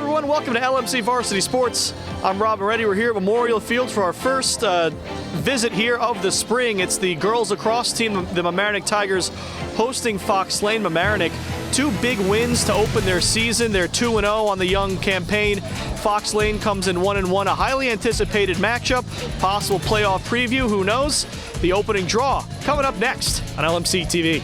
everyone, welcome to LMC Varsity Sports. I'm Rob Moretti. We're here at Memorial Field for our first visit here of the spring. It's the girls lacrosse team, the Mamaroneck Tigers, hosting Fox Lane Mamaroneck. Two big wins to open their season. They're 2-0 on the young campaign. Fox Lane comes in 1-1, a highly anticipated matchup, possible playoff preview, who knows? The opening draw coming up next on LMC TV.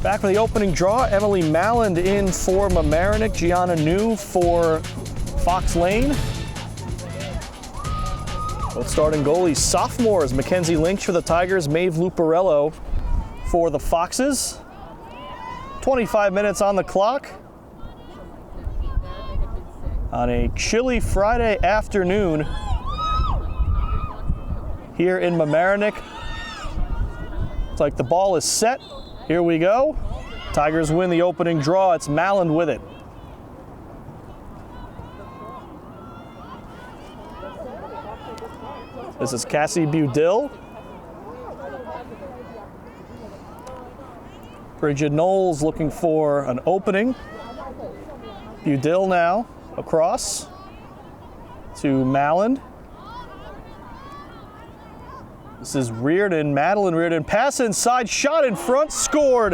Back for the opening draw, Emily Malland in for Mamaroneck, Gianna New for Fox Lane. Both starting goalies, sophomores, Mackenzie Lynch for the Tigers, Maeve Luparello for the Foxes. 25 minutes on the clock on a chilly Friday afternoon here in Mamaroneck. It's like the ball is set. Here we go. Tigers win the opening draw. It's Malland with it. This is Cassie Budill. Bridget Knowles looking for an opening. Budill now across to Malland. This is Reardon, Madeline Reardon, pass inside, shot in front, scored.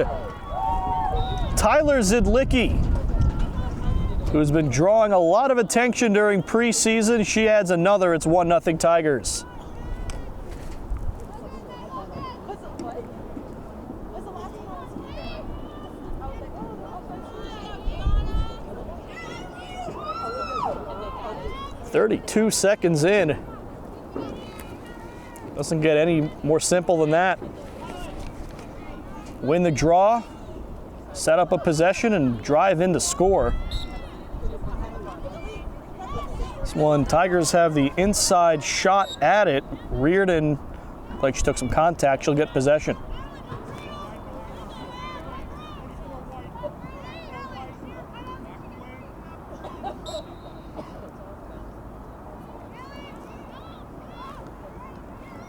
Tyler Zidlicki, who's been drawing a lot of attention during preseason. She adds another, it's 1-0 Tigers. "32 seconds in. Doesn't get any more simple than that. Win the draw, set up a possession, and drive in to score. This one, Tigers have the inside shot at it. Reardon, like she took some contact, she'll get possession.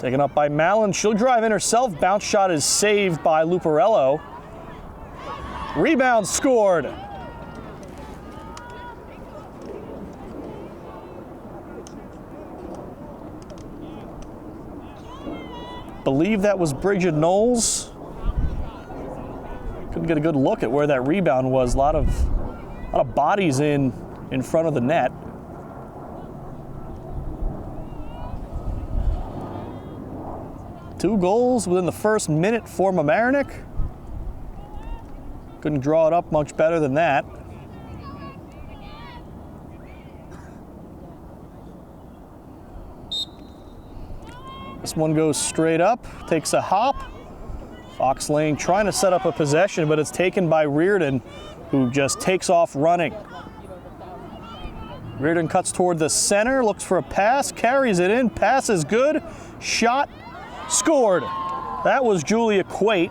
Taken up by Malland. She'll drive in herself. Bounce shot is saved by Luparello. Rebound scored. Believe that was Bridget Knowles. Couldn't get a good look at where that rebound was. A lot of bodies in front of the net. Two goals within the first minute for Mamaroneck. Couldn't draw it up much better than that. This one goes straight up, takes a hop. Fox Lane trying to set up a possession, but it's taken by Reardon, who just takes off running. Reardon cuts toward the center, looks for a pass, carries it in, pass is good, shot, scored. That was Julia Quate.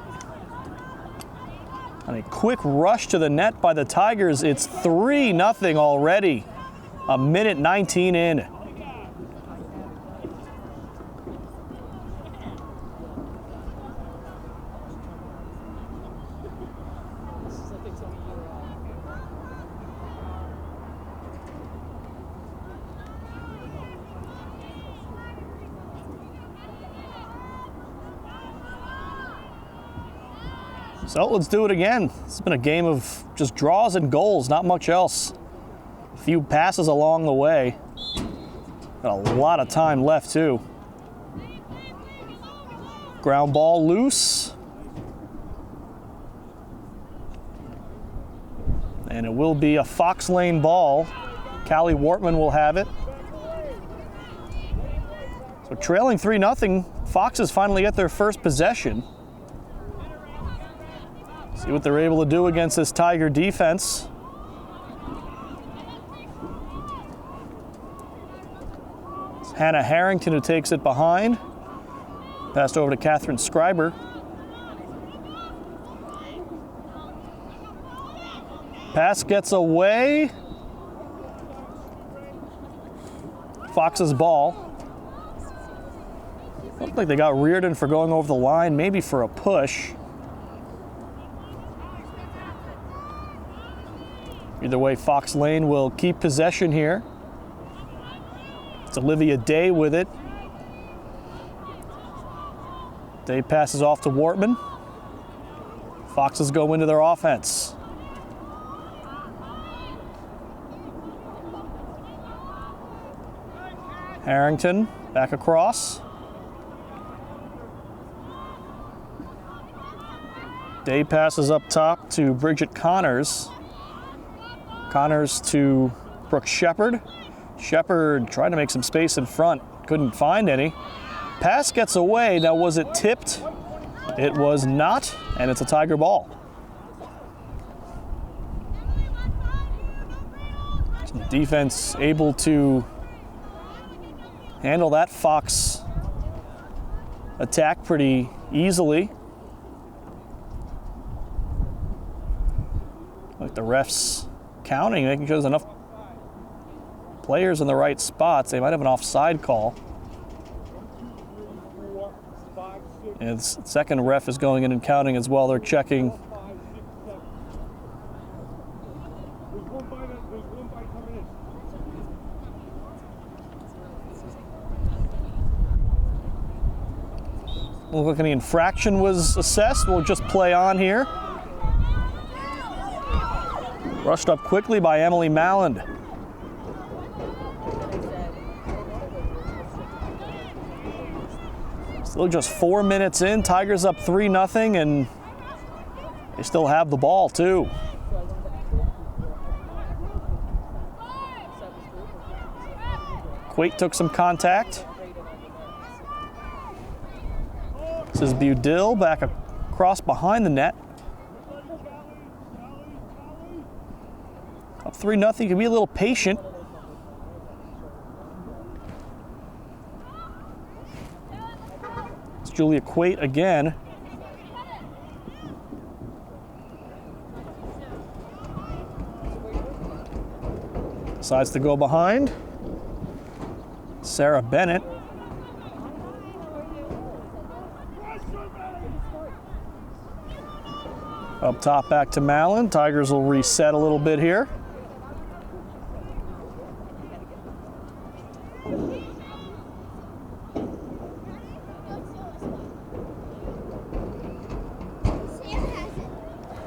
And a quick rush to the net by the Tigers. It's 3-0 already. A minute 19 in. So let's do it again. It's been a game of just draws and goals, not much else. A few passes along the way. Got a lot of time left too. Ground ball loose. And it will be a Fox Lane ball. Callie Wortman will have it. So trailing 3-0, Foxes finally get their first possession. See what they're able to do against this Tiger defense. Hannah Harrington, who takes it behind. Passed over to Catherine Schreiber. Pass gets away. Fox's ball. Looked like they got Reardon for going over the line, maybe for a push. Either way, Fox Lane will keep possession here. It's Olivia Day with it. Day passes off to Wortman. Foxes go into their offense. Harrington back across. Day passes up top to Bridget Connors. Connors to Brooke Shepard. Shepard trying to make some space in front. Couldn't find any. Pass gets away. Now, was it tipped? It was not, and it's a Tiger ball. Some defense able to handle that Fox attack pretty easily. Like the refs counting, making sure there's enough players in the right spots. They might have an offside call. And the second ref is going in and counting as well. They're checking. Look like any infraction was assessed. We'll just play on here. Rushed up quickly by Emily Malland. Still just 4 minutes in. Tigers up 3-0, and they still have the ball too. Quate took some contact. This is Budill back across behind the net. Up 3-0, you can be a little patient. It's Julia Quate again. Decides to go behind. Sarah Bennett. Up top back to Malin. Tigers will reset a little bit here.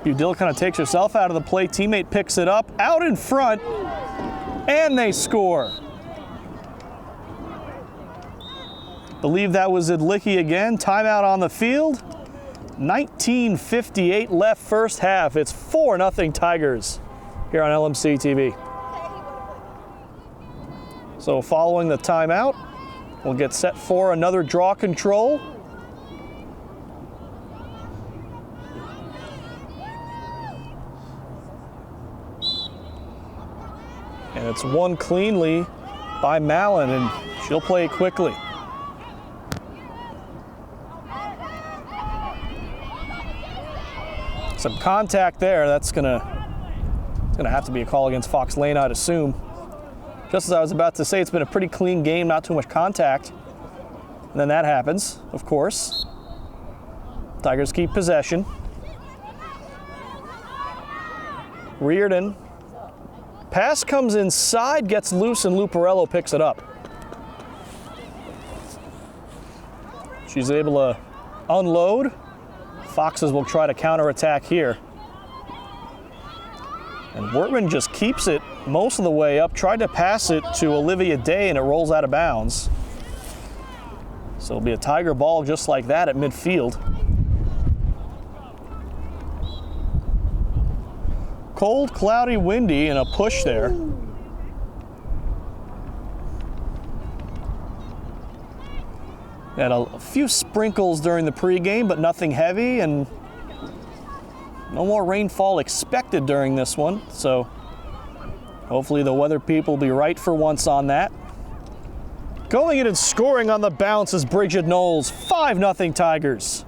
Budill kind of takes herself out of the play. Teammate picks it up, out in front, and they score. Believe that was Idlicki again. Timeout on the field. 19:58 left first half. It's 4-0 Tigers here on LMC TV. So following the timeout, we'll get set for another draw control. And it's won cleanly by Malin, and she'll play it quickly. Some contact there. That's gonna have to be a call against Fox Lane, I'd assume. Just as I was about to say, it's been a pretty clean game, not too much contact. And then that happens, of course. Tigers keep possession. Reardon. Pass comes inside, gets loose, and Luparello picks it up. She's able to unload. Foxes will try to counterattack here. And Wortman just keeps it most of the way up. Tried to pass it to Olivia Day, and it rolls out of bounds. So it'll be a Tiger ball just like that at midfield. Cold, cloudy, windy, and a push there. Had a few sprinkles during the pregame, but nothing heavy, and no more rainfall expected during this one. So hopefully the weather people will be right for once on that. Going in and scoring on the bounce is Bridget Knowles. 5-0 Tigers.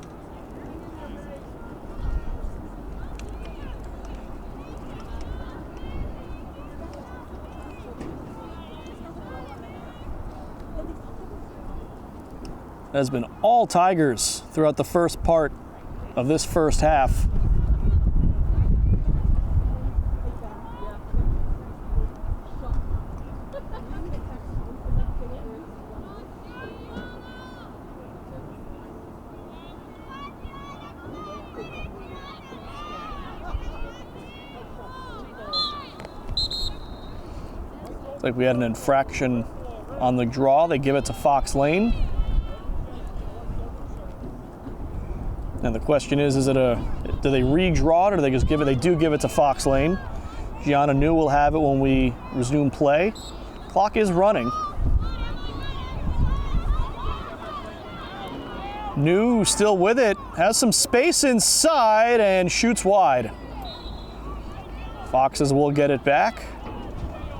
It has been all Tigers throughout the first part of this first half. Looks like we had an infraction on the draw. They give it to Fox Lane. And the question is it do they redraw it or do they just give it? They do give it to Fox Lane. Gianna New will have it when we resume play. Clock is running. New still with it, has some space inside and shoots wide. Foxes will get it back.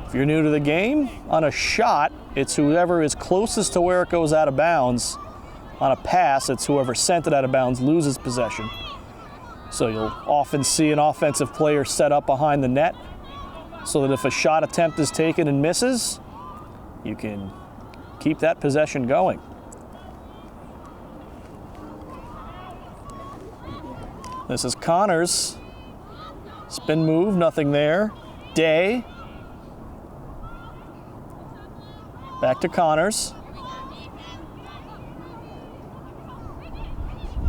If you're new to the game, on a shot, it's whoever is closest to where it goes out of bounds. On a pass, it's whoever sent it out of bounds loses possession. So you'll often see an offensive player set up behind the net so that if a shot attempt is taken and misses, you can keep that possession going. This is Connors. Spin move, nothing there. Day. Back to Connors.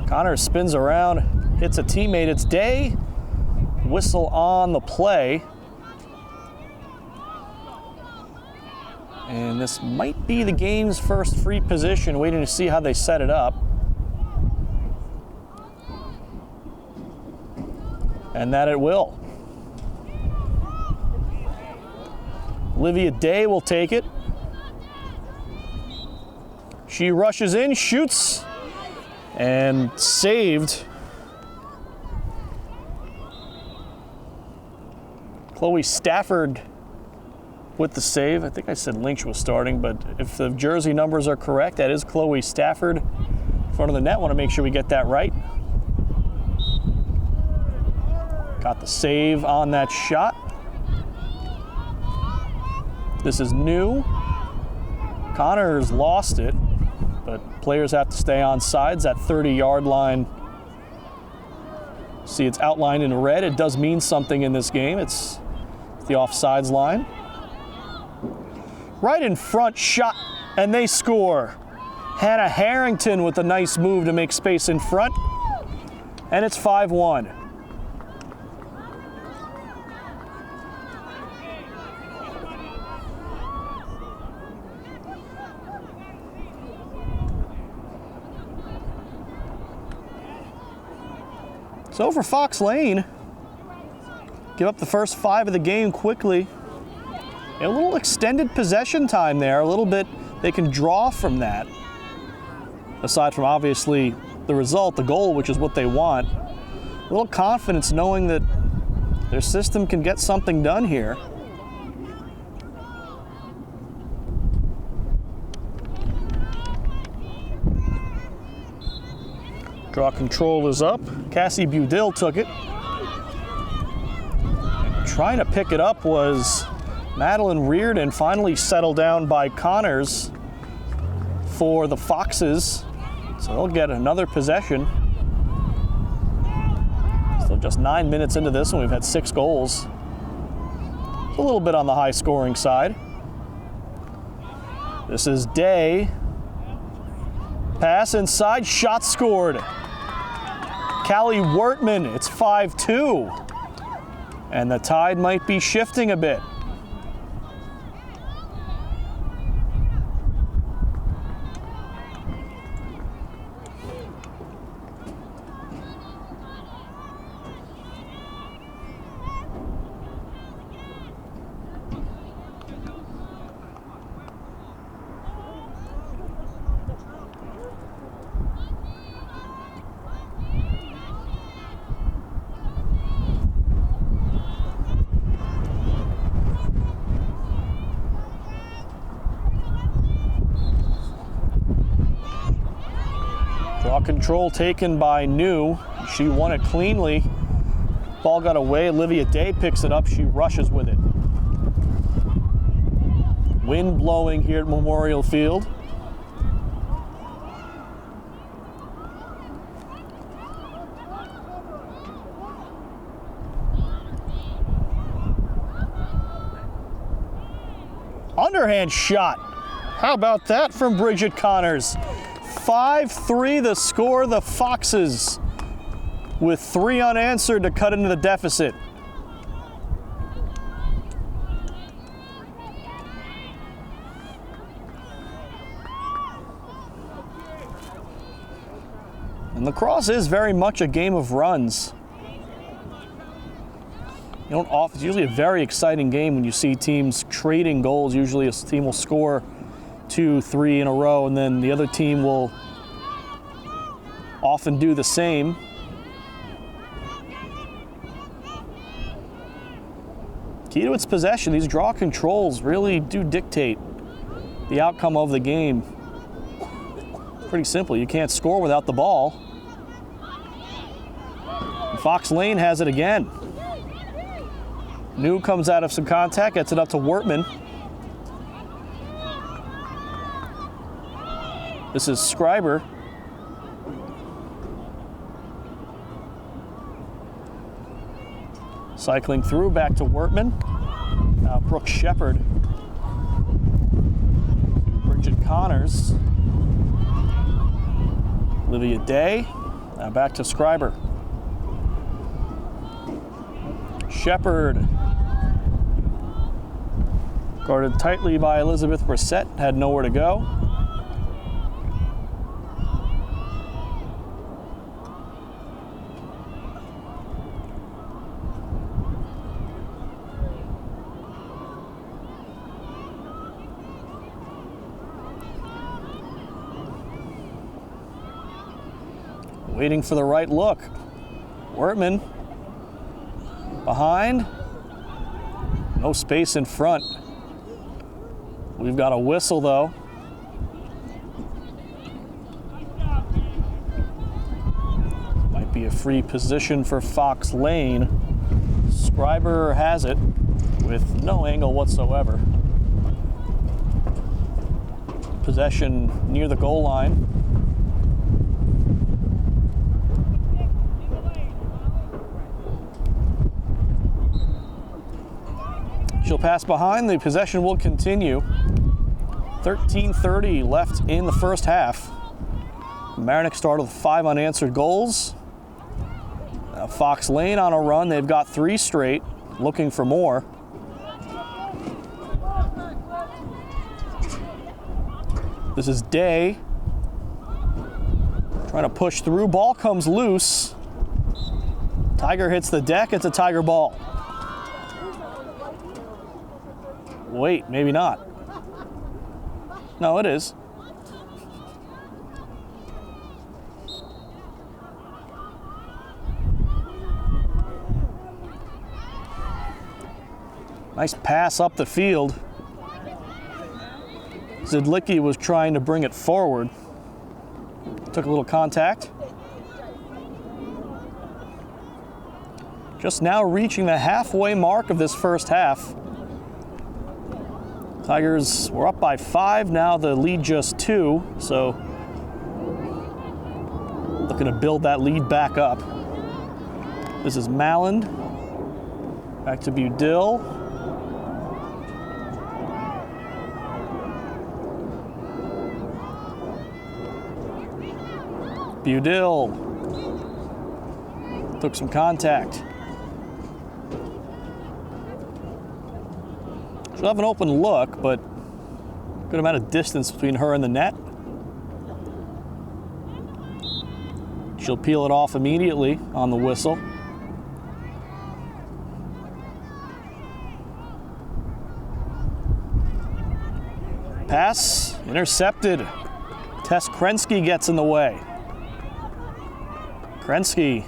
Connors spins around, hits a teammate. It's Day. Whistle on the play. And this might be the game's first free position, waiting to see how they set it up. And that it will. Olivia Day will take it. She rushes in, shoots, and saved. Chloe Stafford with the save. I think I said Lynch was starting, but if the jersey numbers are correct, that is Chloe Stafford in front of the net. Want to make sure we get that right. Got the save on that shot. This is New. Connors lost it, but players have to stay on sides. That 30-yard line. See, it's outlined in red. It does mean something in this game. It's the offsides line. Right in front, shot, and they score. Hannah Harrington with a nice move to make space in front. And it's 5-1. So for Fox Lane, give up the first 5 of the game quickly. A little extended possession time there, a little bit they can draw from that. Aside from obviously the result, the goal, which is what they want. A little confidence knowing that their system can get something done here. Draw control is up. Cassie Budill took it. Trying to pick it up was Madeline Reardon, finally settled down by Connors for the Foxes. So they'll get another possession. Still just 9 minutes into this and we've had 6 goals. It's a little bit on the high scoring side. This is Day. Pass inside, shot scored. Callie Wertman, it's 5-2. And the tide might be shifting a bit. Draw control taken by New. She won it cleanly. Ball got away. Olivia Day picks it up. She rushes with it. Wind blowing here at Memorial Field. Underhand shot. How about that from Bridget Connors? 5-3 the score. The Foxes with 3 unanswered to cut into the deficit. And lacrosse is very much a game of runs. It's usually a very exciting game when you see teams trading goals. Usually a team will score 2, 3 in a row, and then the other team will often do the same. Key to its possession, these draw controls really do dictate the outcome of the game. Pretty simple, you can't score without the ball. And Fox Lane has it again. New comes out of some contact, gets it up to Wortman. This is Schreiber. Cycling through, back to Wortman. Now Brooke Shepard. Bridget Connors. Olivia Day. Now back to Schreiber. Shepard. Guarded tightly by Elizabeth Brissett, had nowhere to go. Waiting for the right look. Wortman behind. No space in front. We've got a whistle though. Might be a free position for Fox Lane. Schreiber has it with no angle whatsoever. Possession near the goal line. She'll pass behind. The possession will continue. 13:30 left in the first half. Mamaroneck started with 5 unanswered goals. Now Fox Lane on a run. They've got 3 straight, looking for more. This is Day. Trying to push through. Ball comes loose. Tiger hits the deck. It's a Tiger ball. Wait, maybe not. No, it is. Nice pass up the field. Zidlicki was trying to bring it forward. Took a little contact. Just now reaching the halfway mark of this first half. Tigers were up by 5, now the lead just 2, so looking to build that lead back up. This is Malland, back to Budill. Budill took some contact. She'll have an open look, but good amount of distance between her and the net. She'll peel it off immediately on the whistle. Pass intercepted. Tess Krensky gets in the way. Krensky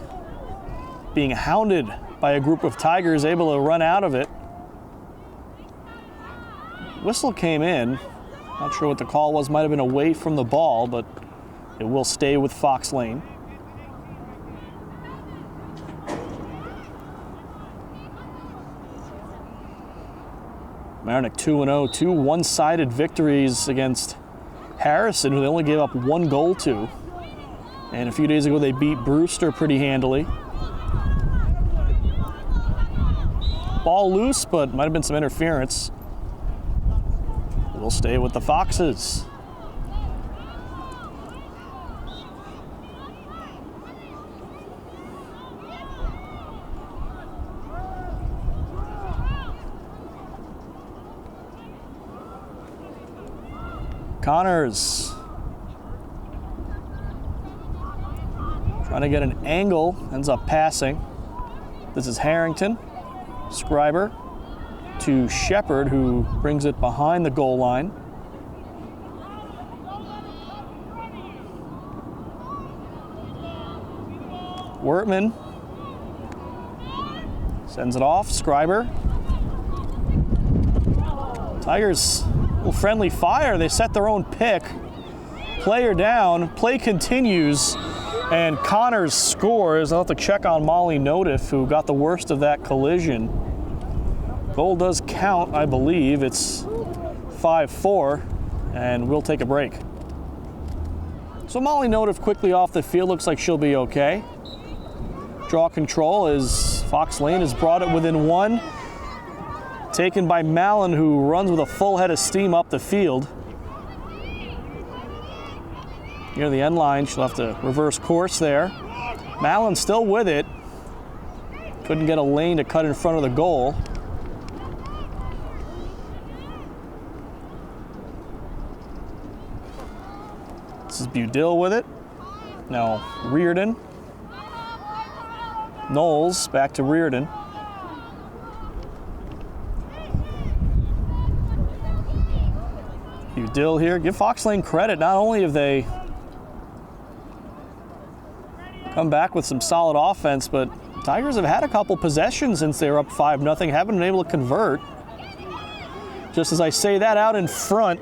being hounded by a group of Tigers, able to run out of it. Whistle came in. Not sure what the call was. Might have been away from the ball, but It will stay with Fox Lane. Mamaroneck 2-0, 2 one-sided victories against Harrison, who they only gave up 1 goal to. And a few days ago they beat Brewster pretty handily. Ball loose, but might have been some interference. We'll stay with the Foxes. Connors trying to get an angle, ends up passing. This is Harrington. Scriber to Shepard, who brings it behind the goal line. Wertman sends it off. Scriber. Tigers, a little friendly fire. They set their own pick. Player down. Play continues. And Connors scores. I'll have to check on Molly Notiff, who got the worst of that collision. Goal does count, I believe. It's 5-4, and we'll take a break. So Molly Notiff quickly off the field. Looks like she'll be okay. Draw control as Fox Lane has brought it within 1. Taken by Mallon, who runs with a full head of steam up the field. Near the end line, she'll have to reverse course there. Mallon still with it. Couldn't get a lane to cut in front of the goal. This is Budill with it. Now Reardon. Knowles back to Reardon. Budill here. Give Fox Lane credit. Not only have they come back with some solid offense, but Tigers have had a couple possessions since they were up 5-0, haven't been able to convert. Just as I say that, out in front,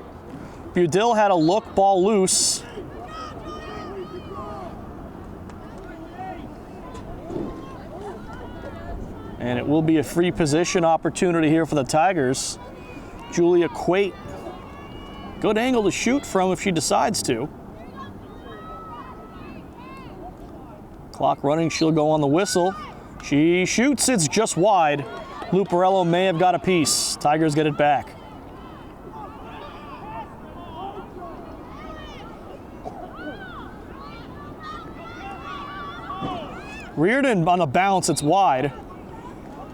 Budill had a look, ball loose. And it will be a free position opportunity here for the Tigers. Julia Quate, good angle to shoot from if she decides to. Clock running, she'll go on the whistle. She shoots, it's just wide. Luparello may have got a piece. Tigers get it back. Reardon on the bounce, it's wide.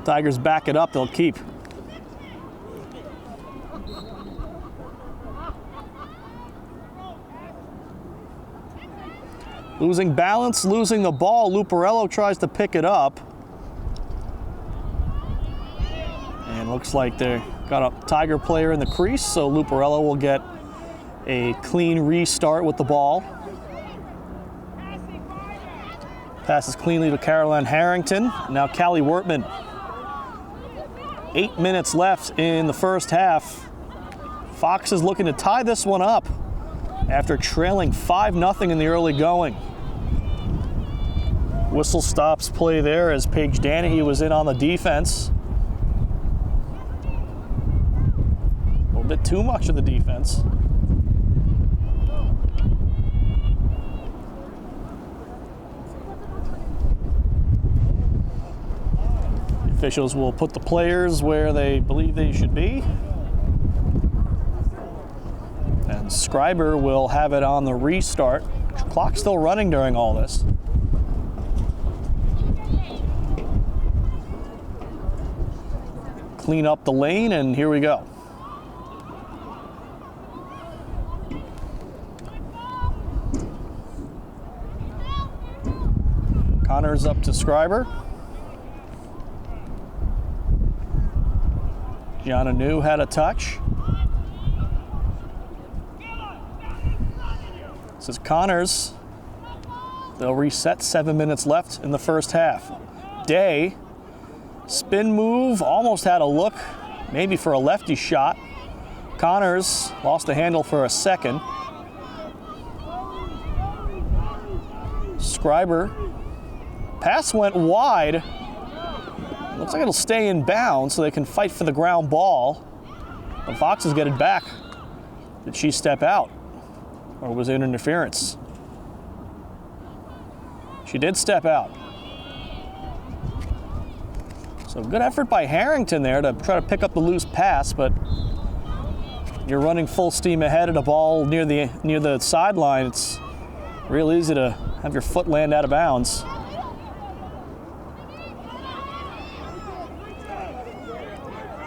Tigers back it up, they'll keep. Losing balance, losing the ball. Luparello tries to pick it up. And looks like they got a Tiger player in the crease, so Luparello will get a clean restart with the ball. Passes cleanly to Caroline Harrington. Now Callie Wertman. 8 minutes left in the first half. Fox is looking to tie this one up after trailing 5-0 in the early going. Whistle stops play there as Paige Danahy was in on the defense. A little bit too much of the defense. Officials will put the players where they believe they should be. And Scriber will have it on the restart. Clock's still running during all this. Clean up the lane, and here we go. Connors up to Scriber. Gianna New had a touch. This is Connors. They'll reset, 7 minutes left in the first half. Day, spin move, almost had a look, maybe for a lefty shot. Connors lost the handle for a second. Scriber. Pass went wide. Looks like it'll stay in bounds so they can fight for the ground ball. The Foxes get it back. Did she step out? Or was it interference? She did step out. So good effort by Harrington there to try to pick up the loose pass, but you're running full steam ahead at a ball near the sideline. It's real easy to have your foot land out of bounds.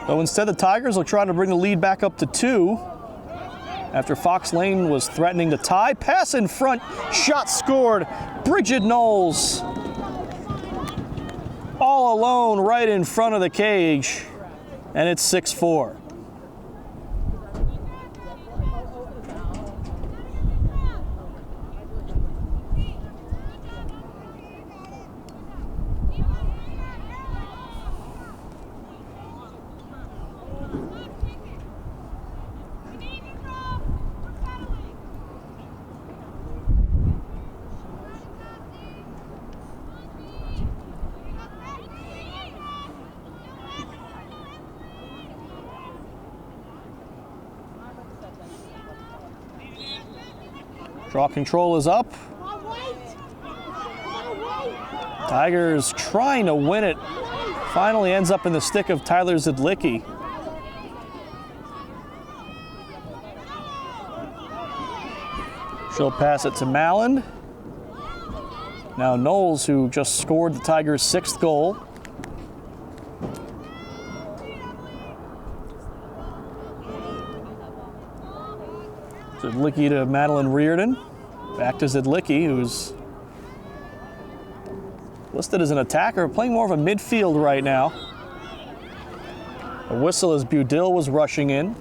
So instead, the Tigers will try to bring the lead back up to 2 after Fox Lane was threatening to tie. Pass in front, shot scored. Bridget Knowles all alone right in front of the cage, and it's 6-4. Draw control is up. Tigers trying to win it. Finally ends up in the stick of Tyler Zidlicki. She'll pass it to Malin. Now Knowles, who just scored the Tigers' 6th goal. Zidlicki to Madeline Reardon. Back to Zidlicki, who's listed as an attacker, playing more of a midfield right now. A whistle as Budil was rushing in.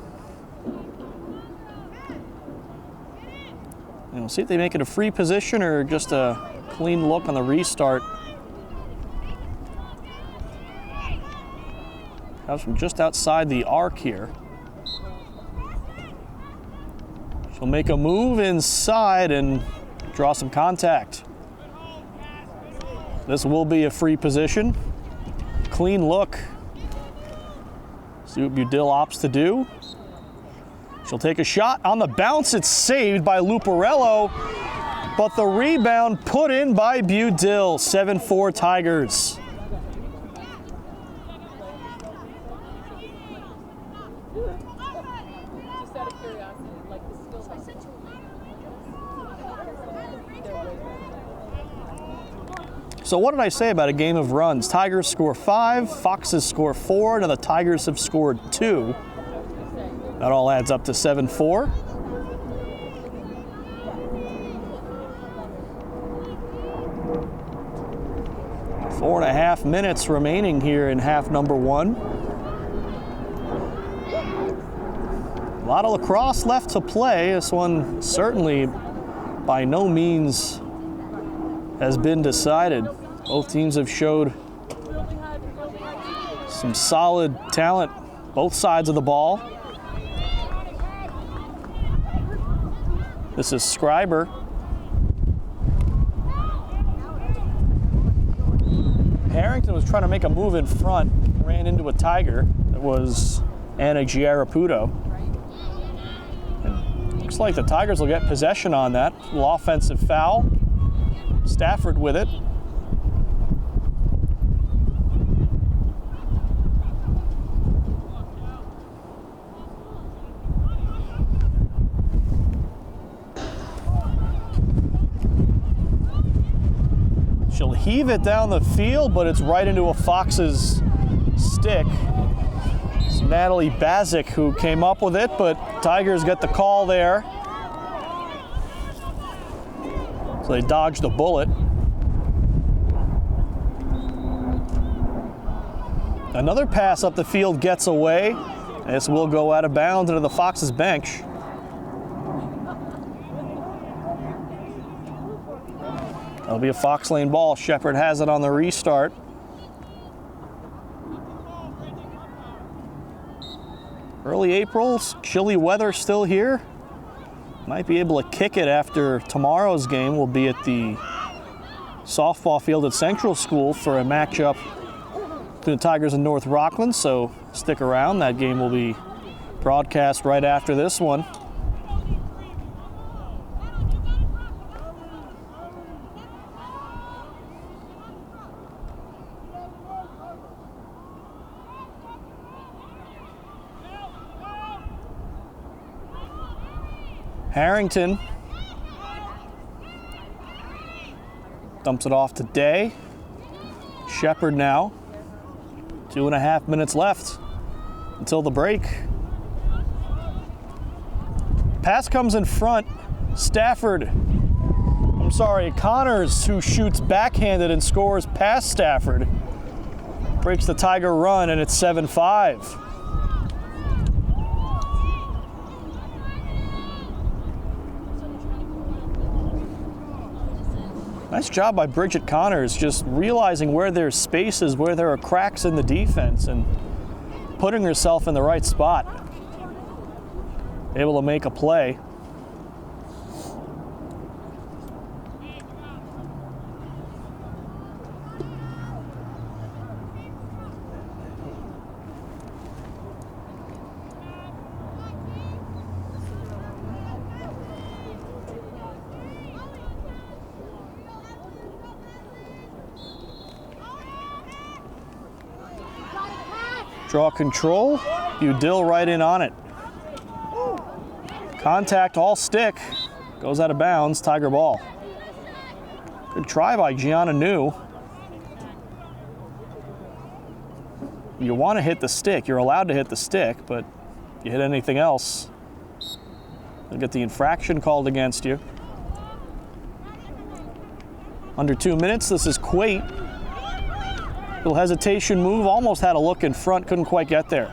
And we'll see if they make it a free position or just a clean look on the restart. Comes from just outside the arc here. She'll make a move inside and draw some contact. This will be a free position. Clean look. See what Budil opts to do. She'll take a shot on the bounce. It's saved by Luparello, but the rebound put in by Budil. 7-4 Tigers. So what did I say about a game of runs? Tigers score 5, Foxes score 4, and the Tigers have scored 2. That all adds up to 7-4. Four and a half minutes remaining here in half number 1. A lot of lacrosse left to play. This one certainly by no means has been decided. Both teams have showed some solid talent, both sides of the ball. This is Scriber. Harrington was trying to make a move in front, ran into a Tiger. It was Anna Giaraputo. And looks like the Tigers will get possession on that. A little offensive foul. Stafford with it. She'll heave it down the field, but it's right into a Fox's stick. It's Natalie Bazik who came up with it, but Tigers get the call there. So they dodged the bullet. Another pass up the field gets away. This will go out of bounds into the Foxes bench. That'll be a Fox Lane ball. Shepard has it on the restart. Early April, chilly weather still here. Might be able to kick it after tomorrow's game. Will be at the softball field at Central School for a matchup between the Tigers and North Rockland, so stick around. That game will be broadcast right after this one. Harrington dumps it off to Day. Shepard now. 2.5 minutes left until the break. Pass comes in front. Connors, who shoots backhanded and scores past Stafford. Breaks the Tiger run, and it's 7-5. Nice job by Bridget Connors, just realizing where there's spaces, where there are cracks in the defense, and putting herself in the right spot. Able to make a play. Draw control, Udell right in on it. Contact, all stick, goes out of bounds, Tiger ball. Good try by Gianna New. You want to hit the stick, you're allowed to hit the stick, but if you hit anything else, you'll get the infraction called against you. Under 2 minutes, this is Quate. Little hesitation move, almost had a look in front, couldn't quite get there.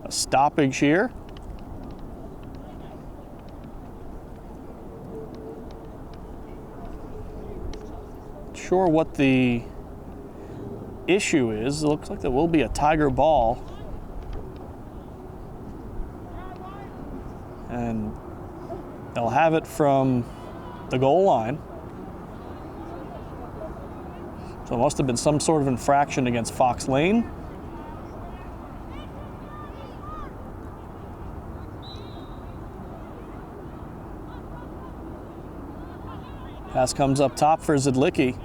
A stoppage here. Sure what the issue is. It looks like there will be a Tiger ball. And they'll have it from the goal line. So it must have been some sort of infraction against Fox Lane. Pass comes up top for Zidlicki.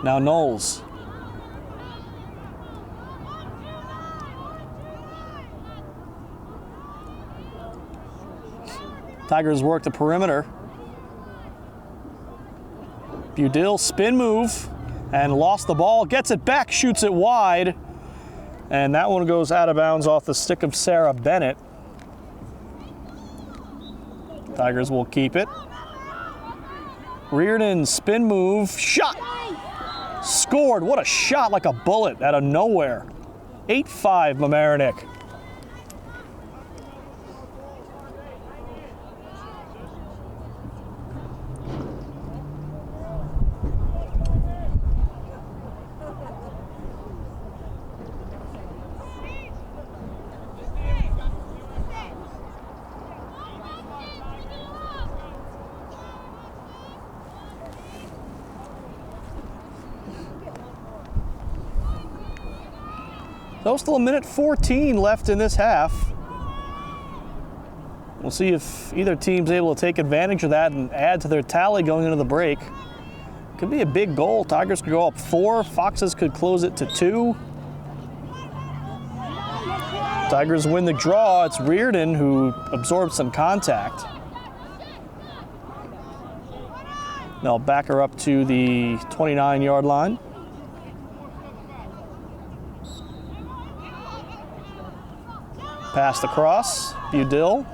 Now Knowles. Tigers work the perimeter. Budil spin move and lost the ball. Gets it back, shoots it wide. And that one goes out of bounds off the stick of Sarah Bennett. Tigers will keep it. Reardon spin move, shot. Scored, what a shot, like a bullet out of nowhere. 8-5 Mamaroneck. So still 1:14 left in this half. We'll see if either team's able to take advantage of that and add to their tally going into the break. Could be a big goal. Tigers could go up 4. Foxes could close it to 2. Tigers win the draw. It's Reardon who absorbs some contact. They'll back her up to the 29-yard line. Passed across, Budil.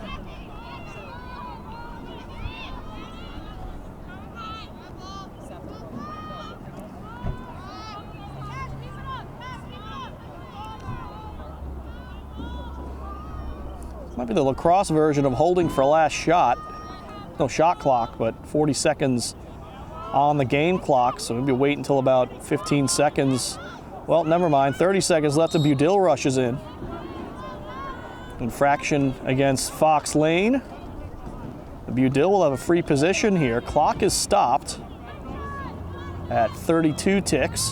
Might be the lacrosse version of holding for last shot. No shot clock, but 40 seconds on the game clock, so maybe wait until about 15 seconds. Well, never mind, 30 seconds left and Budil rushes in. Infraction against Fox Lane. Budill will have a free position here. Clock is stopped at 32 ticks.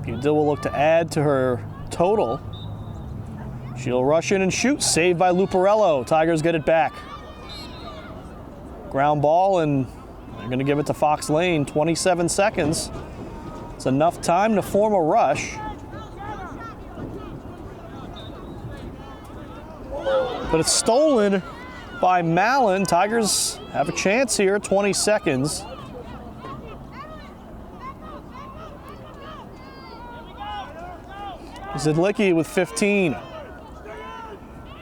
Budill will look to add to her total. She'll rush in and shoot. Saved by Luparello. Tigers get it back. Ground ball, and they're going to give it to Fox Lane. 27 seconds. It's enough time to form a rush. But it's stolen by Mallon. Tigers have a chance here. 20 seconds. Zidlicki with 15.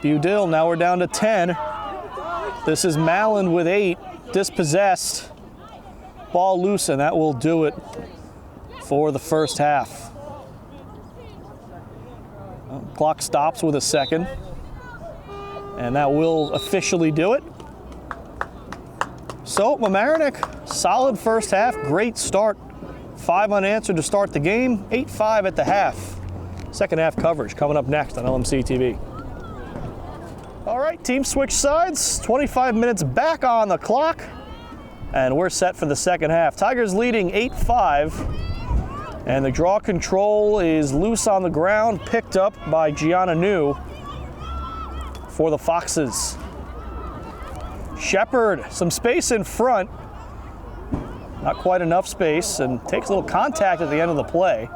Budill, now we're down to 10. This is Mallon with 8. Dispossessed. Ball loose, and that will do it for the first half. Clock stops with a second. And that will officially do it. So, Mamaroneck, solid first half, great start. 5 unanswered to start the game, 8-5 at the half. Second half coverage coming up next on LMC TV. All right, team switch sides, 25 minutes back on the clock, and we're set for the second half. Tigers leading 8-5, and the draw control is loose on the ground, picked up by Gianna New for the Foxes. Shepard, some space in front, not quite enough space, and takes a little contact at the end of the play.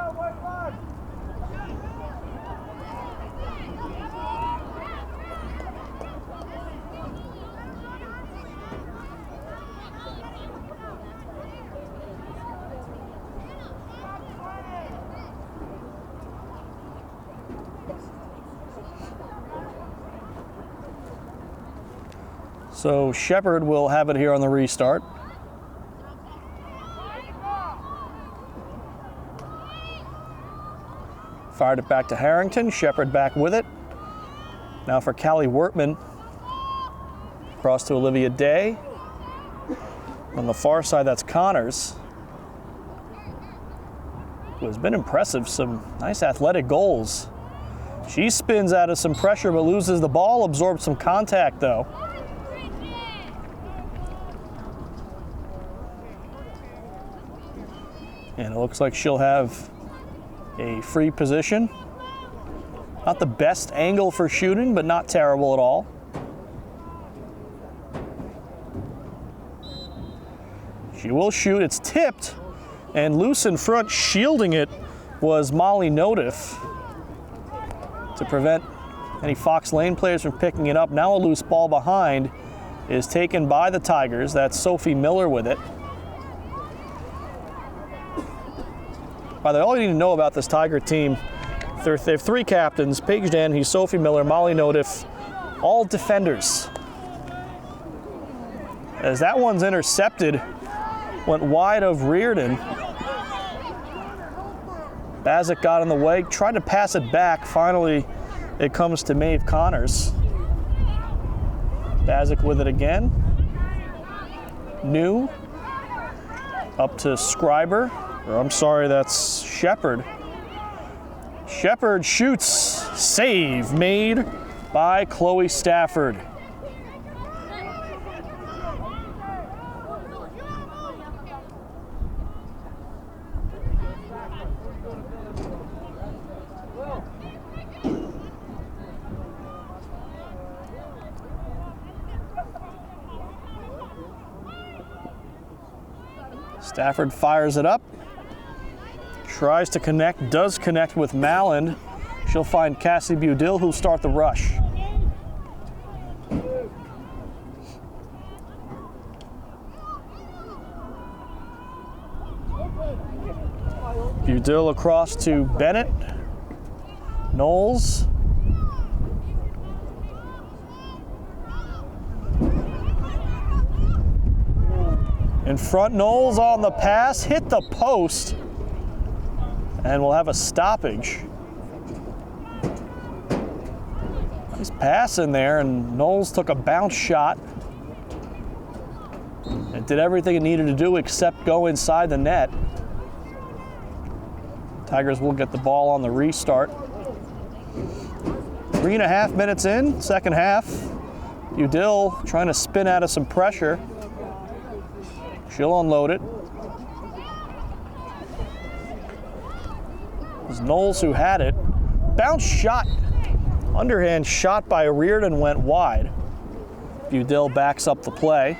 So Shepard will have it here on the restart. Fired it back to Harrington. Shepard back with it. Now for Callie Wertman. Across to Olivia Day. On the far side, that's Connors, who has been impressive. Some nice athletic goals. She spins out of some pressure but loses the ball. Absorbs some contact though. And it looks like she'll have a free position. Not the best angle for shooting, but not terrible at all. She will shoot. It's tipped and loose in front. Shielding it was Molly Notiff to prevent any Fox Lane players from picking it up. Now a loose ball behind is taken by the Tigers. That's Sophie Miller with it. By the way, all you need to know about this Tiger team, they have 3 captains: Paige Danhe, Sophie Miller, Molly Notiff, all defenders. As that one's intercepted, went wide of Reardon. Bazik got in the way, tried to pass it back. Finally, it comes to Maeve Connors. Bazik with it again. New. Up to Scriber. Or I'm sorry, that's Shepard. Shepard shoots. Save made by Chloe Stafford. Stafford fires it up. Tries to connect, does connect with Mallon. She'll find Cassie Budill, who'll start the rush. Budill across to Bennett. Knowles. In front, Knowles on the pass, hit the post. And we'll have a stoppage. Nice pass in there, and Knowles took a bounce shot. It did everything it needed to do except go inside the net. Tigers will get the ball on the restart. 3.5 minutes in, second half. Udil trying to spin out of some pressure. She'll unload it. It was Knowles who had it. Bounce shot. Underhand shot by Reardon went wide. Udil backs up the play.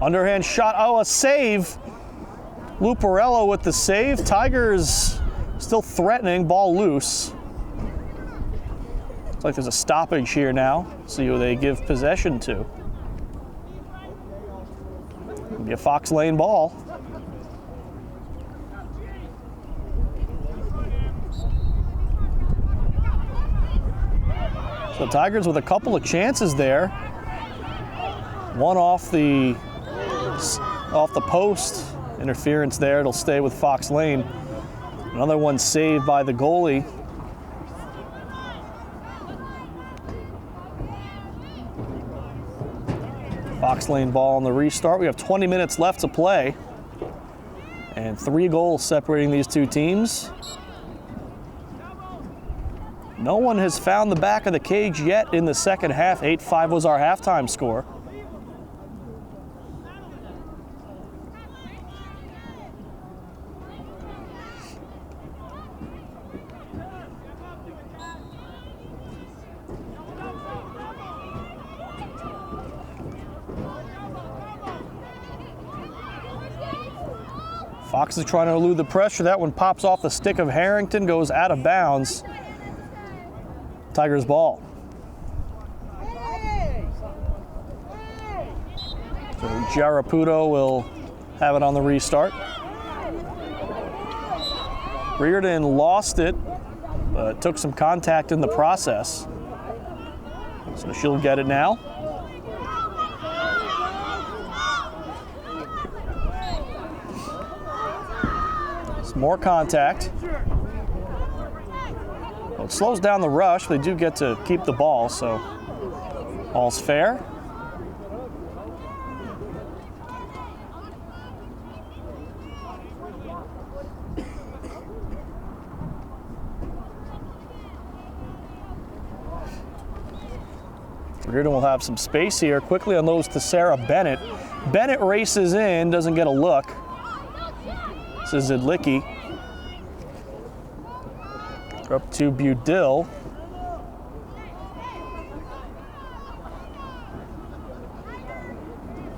Underhand shot, oh, a save. Luparello with the save. Tigers still threatening, ball loose. Looks like there's a stoppage here now. See who they give possession to. It'll be a Fox Lane ball. So Tigers with a couple of chances there. One off the post, interference there. It'll stay with Fox Lane. Another one saved by the goalie. Fox Lane ball on the restart. We have 20 minutes left to play. And 3 goals separating these two teams. No one has found the back of the cage yet in the second half. 8-5 was our halftime score. Fox is trying to elude the pressure. That one pops off the stick of Harrington, goes out of bounds. Tigers ball. So Jaraputo will have it on the restart. Reardon lost it, but took some contact in the process. So she'll get it now. More contact. Well, it slows down the rush, but they do get to keep the ball, so all's fair. Reardon will have some space here. Quickly unloads to Sarah Bennett. Bennett races in, doesn't get a look. This is Zidlicki. Up to Budil.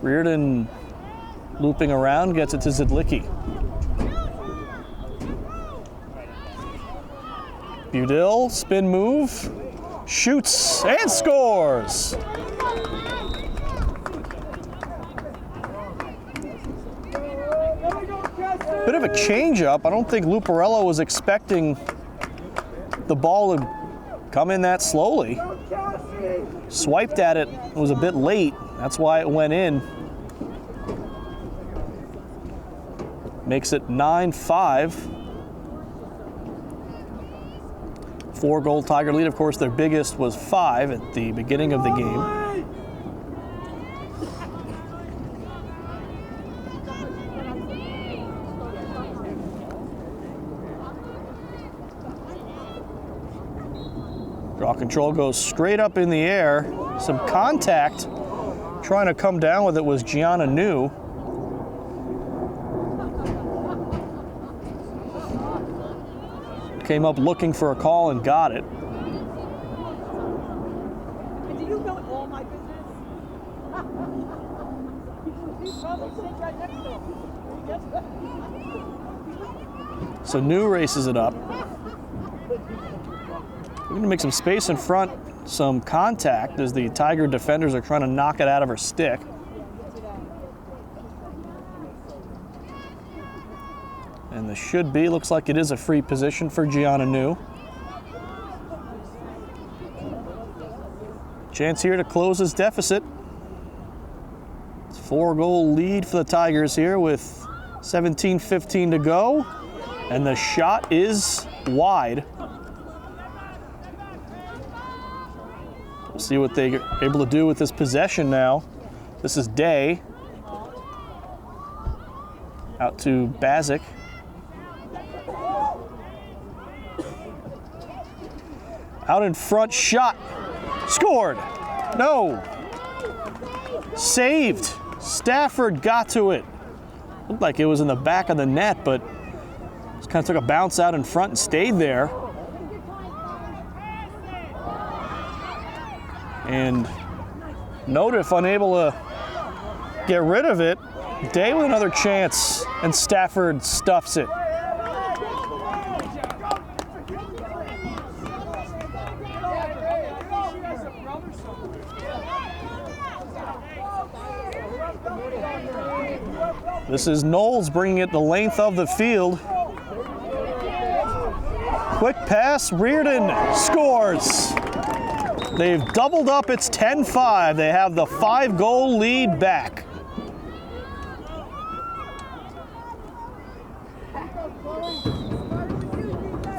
Reardon looping around, gets it to Zidlicki. Budil, spin move, shoots and scores. Bit of a change-up. I don't think Luparello was expecting the ball to come in that slowly. Swiped at it, it was a bit late. That's why it went in. Makes it 9-5. 4-goal Tiger lead. Of course, their biggest was 5 at the beginning of the game. Draw control goes straight up in the air. Some contact. Trying to come down with it was Gianna New. Came up looking for a call and got it. Do you know all my business? You probably sit right next to him. So New races it up. We're going to make some space in front, some contact as the Tiger defenders are trying to knock it out of her stick. And this should be, looks like it is a free position for Gianna New. Chance here to close his deficit. It's a 4-goal lead for the Tigers here with 17:15 to go. And the shot is wide. We'll see what they're able to do with this possession now. This is Day. Out to Bazik. Out in front, shot. Scored. No. Saved. Stafford got to it. Looked like it was in the back of the net, but just kind of took a bounce out in front and stayed there. And Notiff unable to get rid of it. Day with another chance, and Stafford stuffs it. This is Knowles bringing it the length of the field. Quick pass, Reardon scores. They've doubled up, it's 10-5. They have the 5-goal lead back.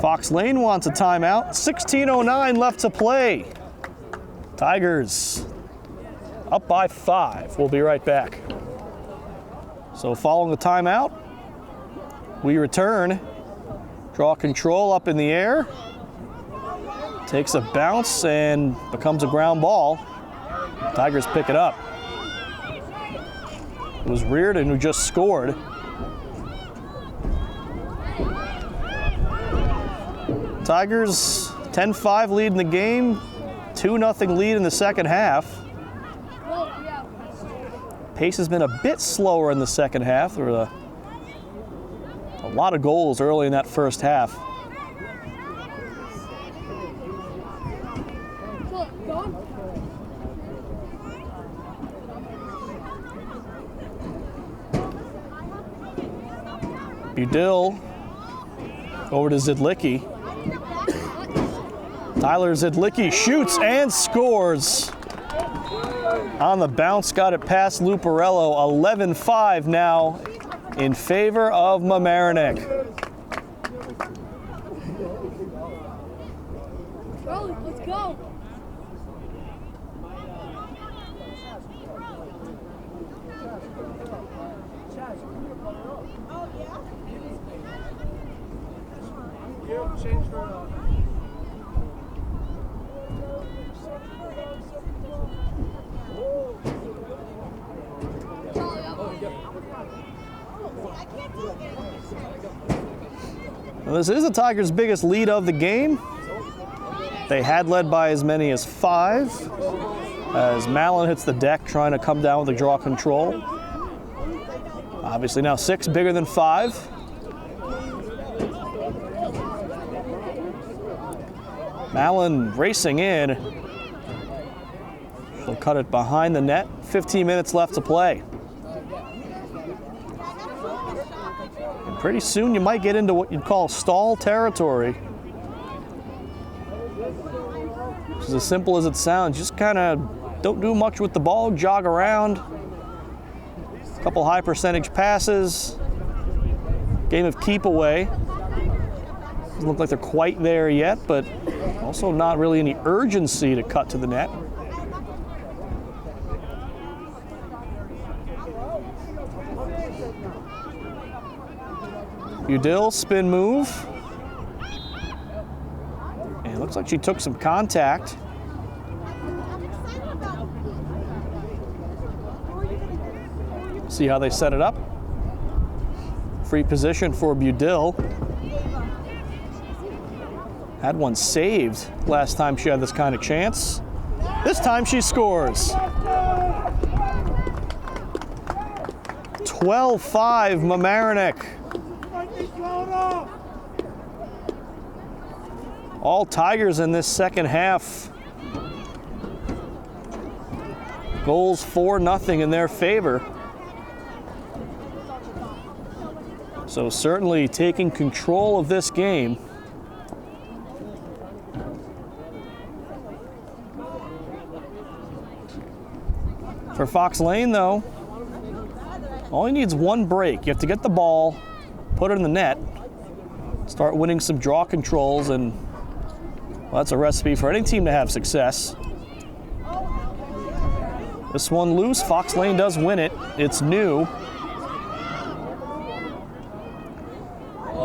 Fox Lane wants a timeout. 16:09 left to play. Tigers up by 5. We'll be right back. So following the timeout, we return. Draw control up in the air. Takes a bounce and becomes a ground ball. Tigers pick it up. It was Reardon who just scored. Tigers 10-5 lead in the game, 2-0 lead in the second half. Pace has been a bit slower in the second half. There were a lot of goals early in that first half. Budill over to Zidlicki. Tyler Zidlicki shoots and scores. On the bounce, got it past Luparello. 11-5 now in favor of Mamaroneck. Let's go. Now, this is the Tigers' biggest lead of the game. They had led by as many as 5. As Mallon hits the deck trying to come down with the draw control. Obviously now 6, bigger than 5. Mallon racing in. She'll cut it behind the net. 15 minutes left to play. And pretty soon you might get into what you'd call stall territory. Which is as simple as it sounds. Just kind of don't do much with the ball, jog around. A couple high percentage passes. Game of keep away. Doesn't look like they're quite there yet, but also not really any urgency to cut to the net. Budill, spin move. And it looks like she took some contact. See how they set it up. Free position for Budill. Had one saved last time she had this kind of chance. This time she scores. 12-5 Mamaroneck. All Tigers in this second half. Goals 4-0 in their favor. So certainly taking control of this game. For Fox Lane, though, all he needs one break. You have to get the ball, put it in the net, start winning some draw controls, and well, that's a recipe for any team to have success. This one loose. Fox Lane does win it. It's New.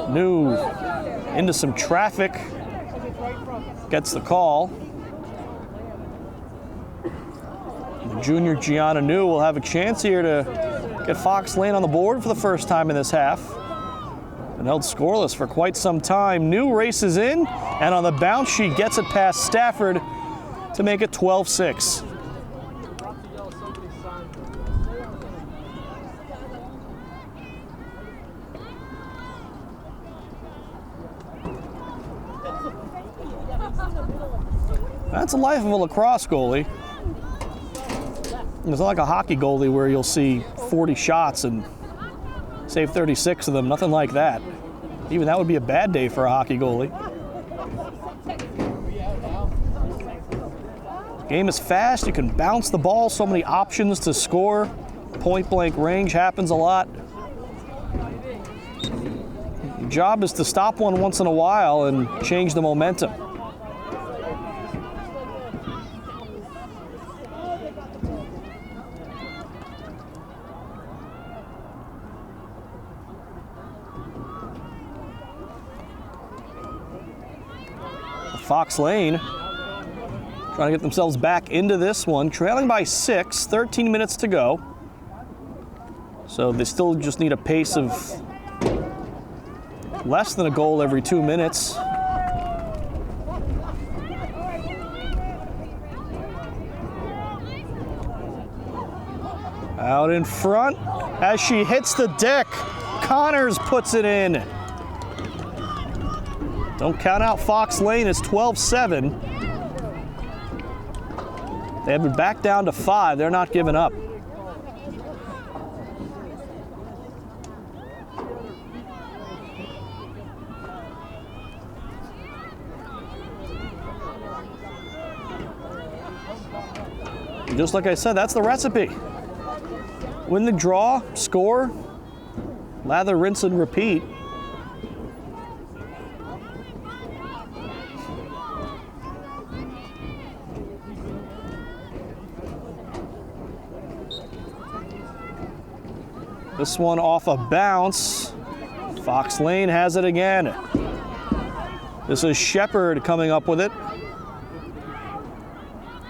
New into some traffic. Gets the call. The junior Gianna New will have a chance here to get Fox Lane on the board for the first time in this half. And held scoreless for quite some time. New races in, and on the bounce she gets it past Stafford to make it 12-6. That's the life of a lacrosse goalie. It's not like a hockey goalie where you'll see 40 shots and save 36 of them. Nothing like that. Even that would be a bad day for a hockey goalie. Game is fast. You can bounce the ball. So many options to score. Point blank range happens a lot. Your job is to stop one once in a while and change the momentum. Fox Lane trying to get themselves back into this one, trailing by 6, 13 minutes to go. So they still just need a pace of less than a goal every 2 minutes. Out in front as she hits the deck. Connors puts it in. Don't count out Fox Lane. It's 12-7. They have been back down to 5. They're not giving up. Just like I said, that's the recipe. Win the draw, score, lather, rinse, and repeat. This one off a bounce. Fox Lane has it again. This is Shepard coming up with it.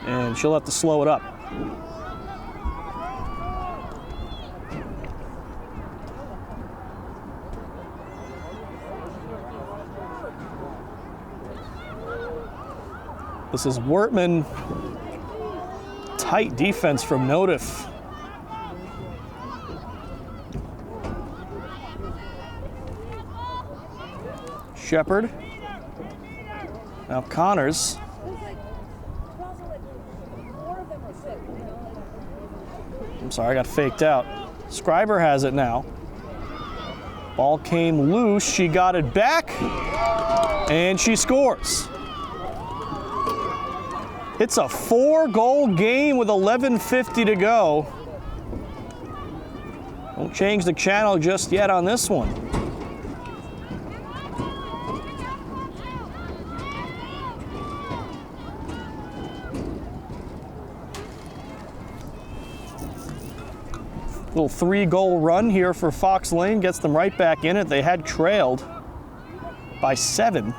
And she'll have to slow it up. This is Wortman. Tight defense from Notif. Shepard. Now Connors. I'm sorry, I got faked out. Scriber has it now. Ball came loose. She got it back. And she scores. It's a 4-goal game with 11:50 to go. Don't change the channel just yet on this one. Little 3-goal run here for Fox Lane gets them right back in it. They had trailed by 7.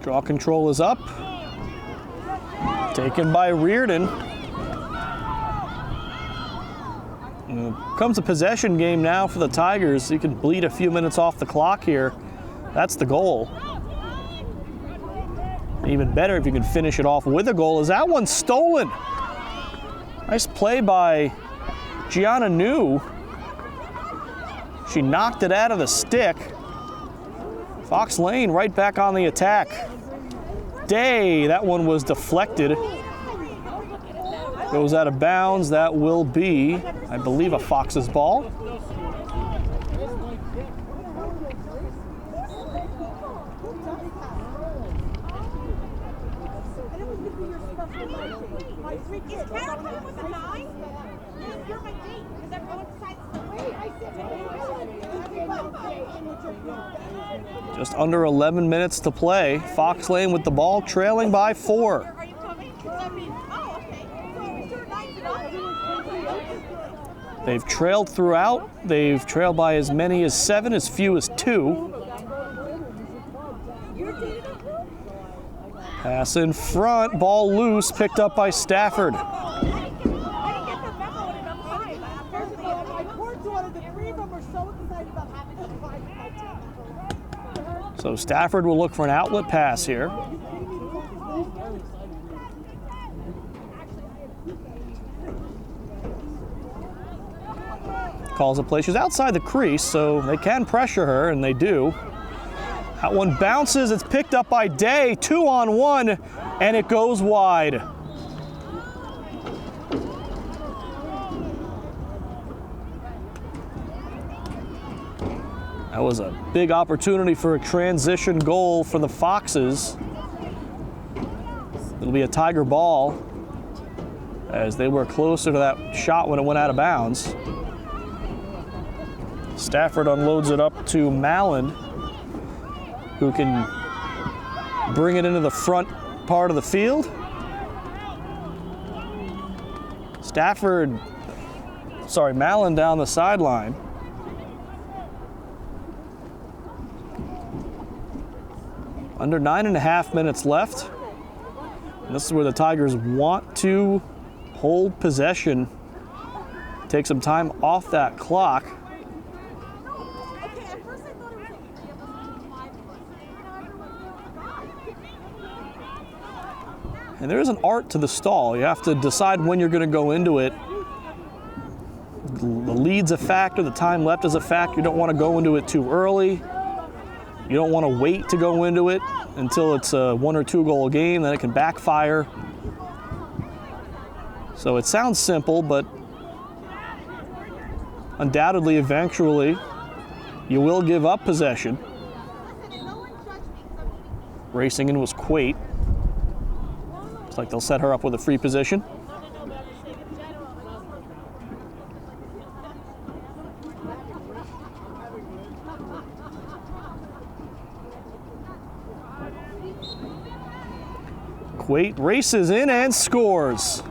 Draw control is up. Taken by Reardon. Comes a possession game now for the Tigers. You can bleed a few minutes off the clock here. That's the goal. Even better if you can finish it off with a goal. Is that one stolen? Nice play by Gianna New. She knocked it out of the stick. Fox Lane right back on the attack. Day, that one was deflected. Goes out of bounds. That will be, I believe, a Fox's ball. Is Carol coming with a 9? You're my date, because everyone decides to wait. Just under 11 minutes to play. Fox Lane with the ball, trailing by 4. Are you coming? I mean, oh, okay. So we sure 9-0. They've trailed throughout. They've trailed by as many as 7, as few as 2. Pass in front, ball loose, picked up by Stafford. I didn't get the memo in enough time. First of all, my poor daughter, the 3 of them are so excited about having a fight with my team. So Stafford will look for an outlet pass here. Calls a play. She's outside the crease, so they can pressure her, and they do. That one bounces. It's picked up by Day. 2-on-1, and it goes wide. That was a big opportunity for a transition goal for the Foxes. It'll be a Tiger ball, as they were closer to that shot when it went out of bounds. Stafford unloads it up to Malin, who can bring it into the front part of the field. Malin down the sideline. Under 9.5 minutes left. And this is where the Tigers want to hold possession, take some time off that clock. And there is an art to the stall. You have to decide when you're going to go into it. The lead's a factor, the time left is a factor. You don't want to go into it too early. You don't want to wait to go into it until it's a 1 or 2 goal game, then it can backfire. So it sounds simple, but undoubtedly, eventually, you will give up possession. Racing in was Quate. Looks like they'll set her up with a free position. Quate races in and scores.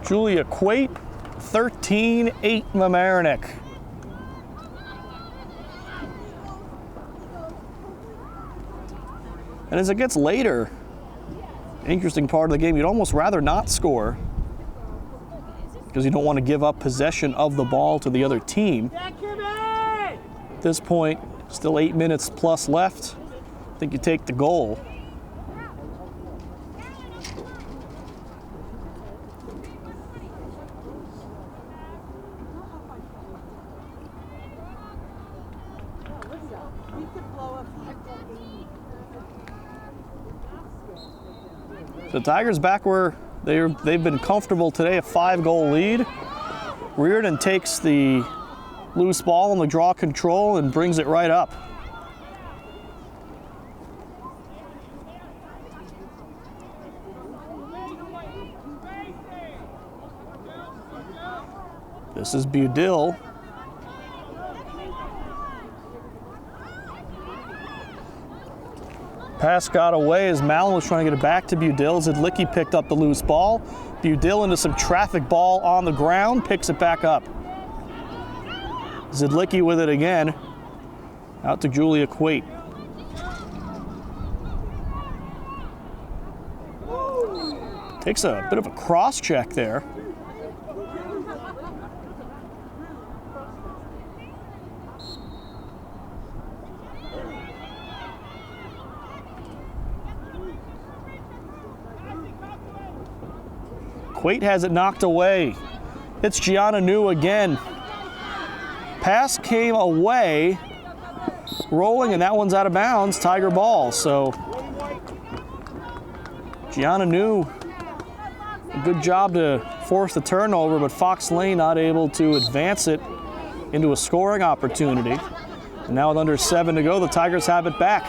Julia Quate, 13-8 Mamaroneck. And as it gets later, interesting part of the game, you'd almost rather not score because you don't want to give up possession of the ball to the other team. At this point, still 8 minutes plus left. I think you take the goal. The Tigers back where they've been comfortable today, a 5-goal lead. Reardon takes the loose ball on the draw control and brings it right up. This is Budil. Pass got away as Malin was trying to get it back to Budil. Zidlicki picked up the loose ball. Budil into some traffic ball on the ground, picks it back up. Zidlicki with it again. Out to Julia Quate. Takes a bit of a cross check there. Quate has it knocked away. It's Gianna New again. Pass came away, rolling, and that one's out of bounds. Tiger ball. So Gianna New, a good job to force the turnover, but Fox Lane not able to advance it into a scoring opportunity. And now with under 7 to go, the Tigers have it back.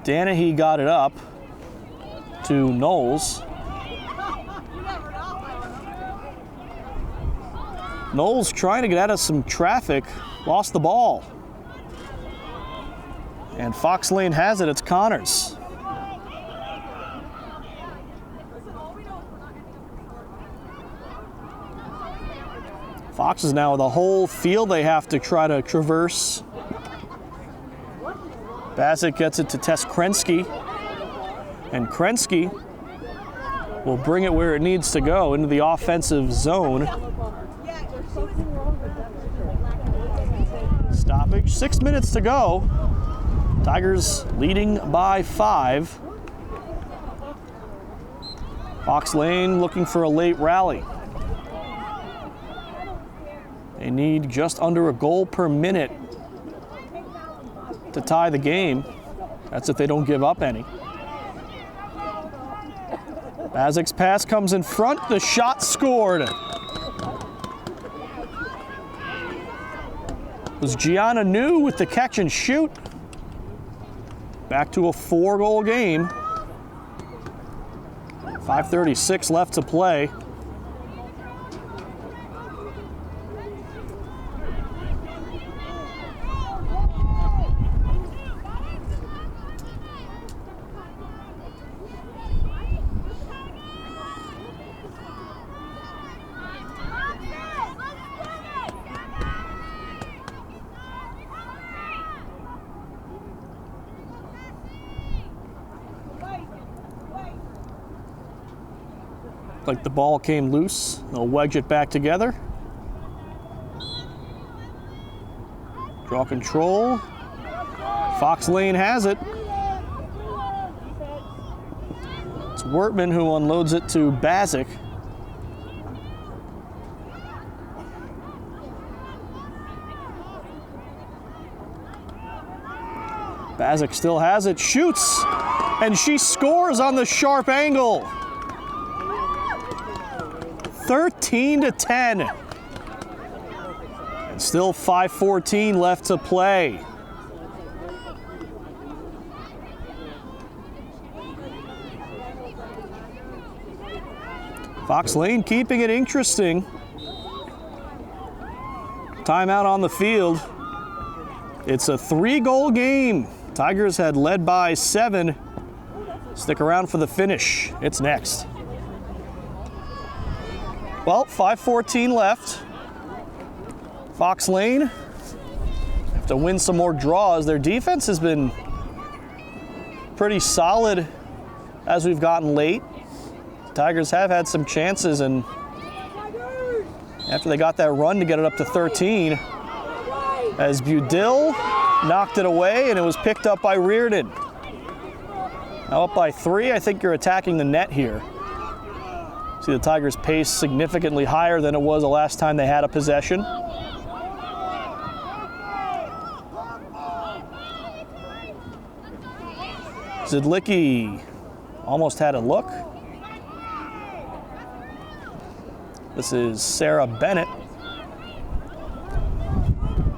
Danahy got it up to Knowles. Knowles trying to get out of some traffic, lost the ball. And Fox Lane has it, it's Connors. Fox is now with a whole field they have to try to traverse. Bazic gets it to Tess Krensky. And Krensky will bring it where it needs to go, into the offensive zone. Stoppage, 6 minutes to go. Tigers leading by 5. Fox Lane looking for a late rally. They need just under a goal per minute to tie the game. That's if they don't give up any. Bazic's pass comes in front, the shot scored. It was Gianna New with the catch and shoot. Back to a 4-goal game. 5:36 left to play. Like the ball came loose. They'll wedge it back together. Draw control. Fox Lane has it. It's Wertman who unloads it to Bazic. Bazic still has it, shoots, and she scores on the sharp angle. 13-10. And still 5:14 left to play. Fox Lane keeping it interesting. Timeout on the field. It's a 3-goal game. Tigers had led by 7. Stick around for the finish. It's next. Well, 5:14 left. Fox Lane have to win some more draws. Their defense has been pretty solid as we've gotten late. Tigers have had some chances, and after they got that run to get it up to 13, as Budill knocked it away, and it was picked up by Reardon. Now up by 3, I think you're attacking the net here. See the Tigers' pace significantly higher than it was the last time they had a possession. Zidlicki almost had a look. This is Sarah Bennett.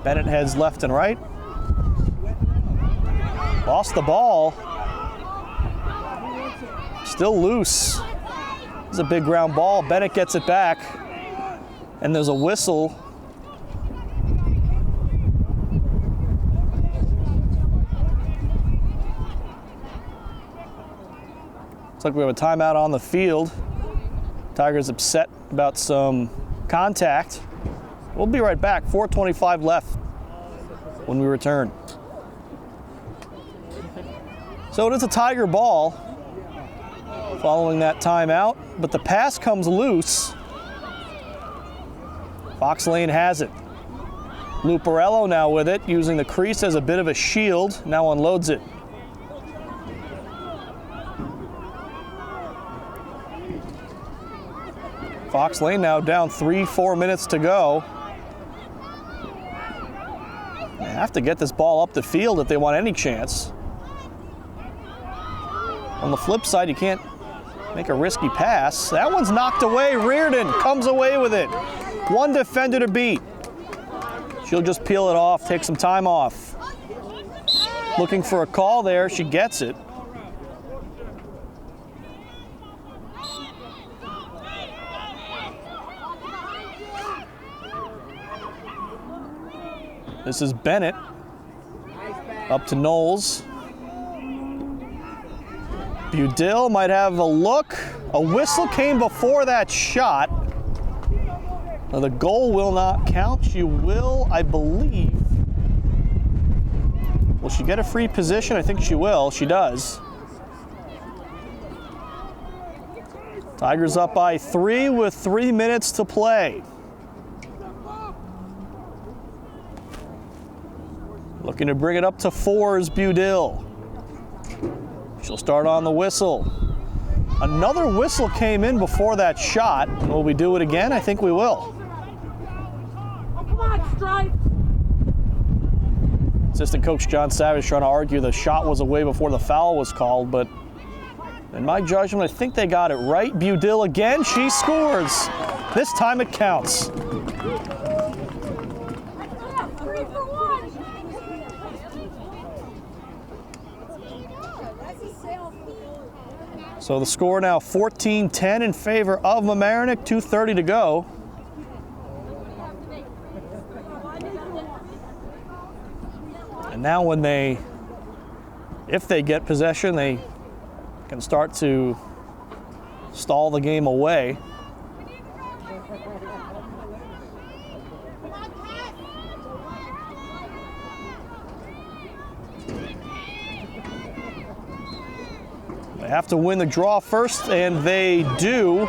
Bennett heads left and right. Lost the ball. Still loose. It's a big ground ball. Bennett gets it back. And there's a whistle. Looks like we have a timeout on the field. Tigers upset about some contact. We'll be right back. 4:25 left when we return. So it is a Tiger ball following that timeout, but the pass comes loose. Fox Lane has it. Luparello now with it, using the crease as a bit of a shield, now unloads it. Fox Lane now down 3-4 minutes to go. They have to get this ball up the field if they want any chance. On the flip side, you can't make a risky pass. That one's knocked away. Reardon comes away with it. One defender to beat. She'll just peel it off, take some time off. looking for a call there. She gets it. This is Bennett. Up to Knowles. Budill might have a look. A whistle came before that shot. Now the goal will not count. She will, I believe. Will she get a free position? I think she will. She does. Tigers up by 3 with 3 minutes to play. Looking to bring it up to 4 is Budill. She'll start on the whistle. Another whistle came in before that shot. Will we do it again? I think we will. Come on, Stripe! Assistant coach John Savage trying to argue the shot was away before the foul was called, but in my judgment, I think they got it right. Budill again, she scores. This time it counts. So the score now 14-10 in favor of Mamaroneck, 2:30 to go. And now if they get possession, they can start to stall the game away. They have to win the draw first, and they do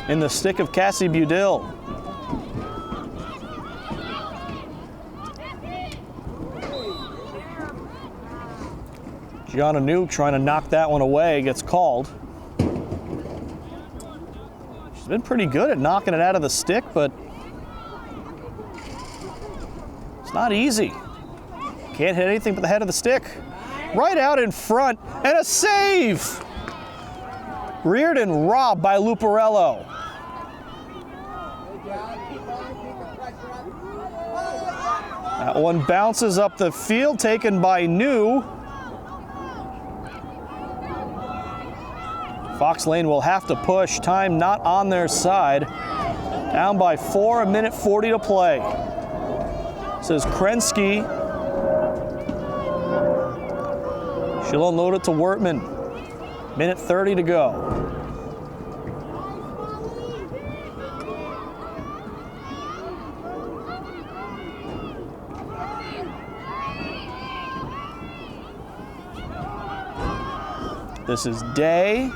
in the stick of Cassie Budill. Gianna Nuke trying to knock that one away, gets called. She's been pretty good at knocking it out of the stick, but it's not easy. Can't hit anything but the head of the stick. Right out in front, and a save! Reardon robbed by Luparello. That one bounces up the field, taken by New. Fox Lane will have to push. Time not on their side. Down by 4, 1:40 to play. This is Krensky. She'll unload it to Wertman. 1:30 to go. This is Day.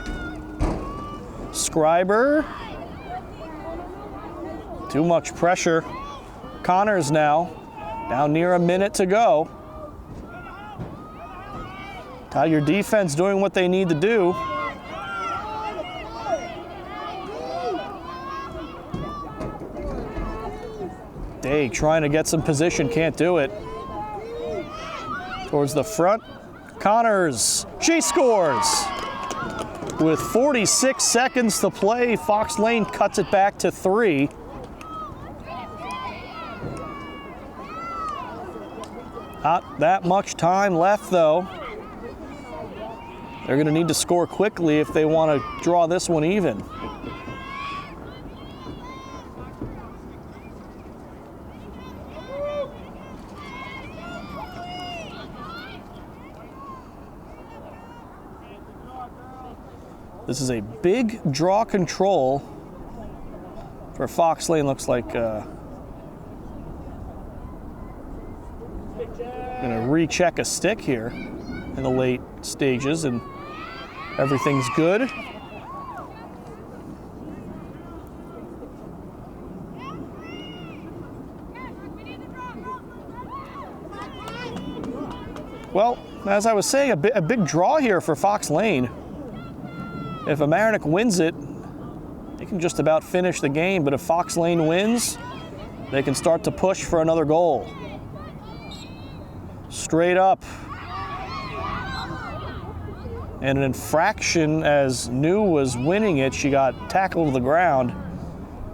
Scriber. Too much pressure. Connors now. Down near a minute to go. Tiger defense doing what they need to do. Day trying to get some position, can't do it. Towards the front. Connors, she scores! With 46 seconds to play, Fox Lane cuts it back to 3. Not that much time left, though. They're going to need to score quickly if they want to draw this one even. This is a big draw control for Fox Lane. Looks like going to recheck a stick here in the late stages, and everything's good. Well, as I was saying, a big draw here for Fox Lane. If Mamaroneck wins it, they can just about finish the game, but if Fox Lane wins, they can start to push for another goal. Straight up. And an infraction as New was winning it. She got tackled to the ground.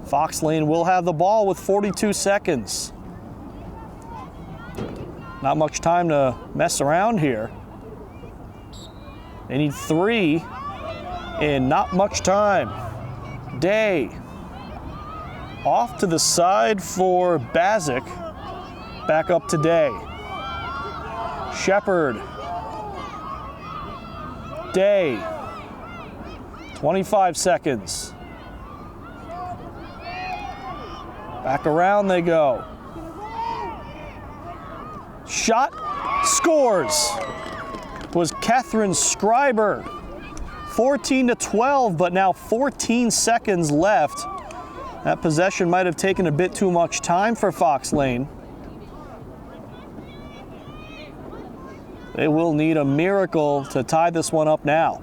Fox Lane will have the ball with 42 seconds. Not much time to mess around here. They need 3 in not much time. Day. Off to the side for Bazik. Back up to Day. Shepard. Day. 25 seconds. Back around they go. Shot. Scores. Was Catherine Schreiber. 14-12, but now 14 seconds left. That possession might have taken a bit too much time for Fox Lane. They will need a miracle to tie this one up now.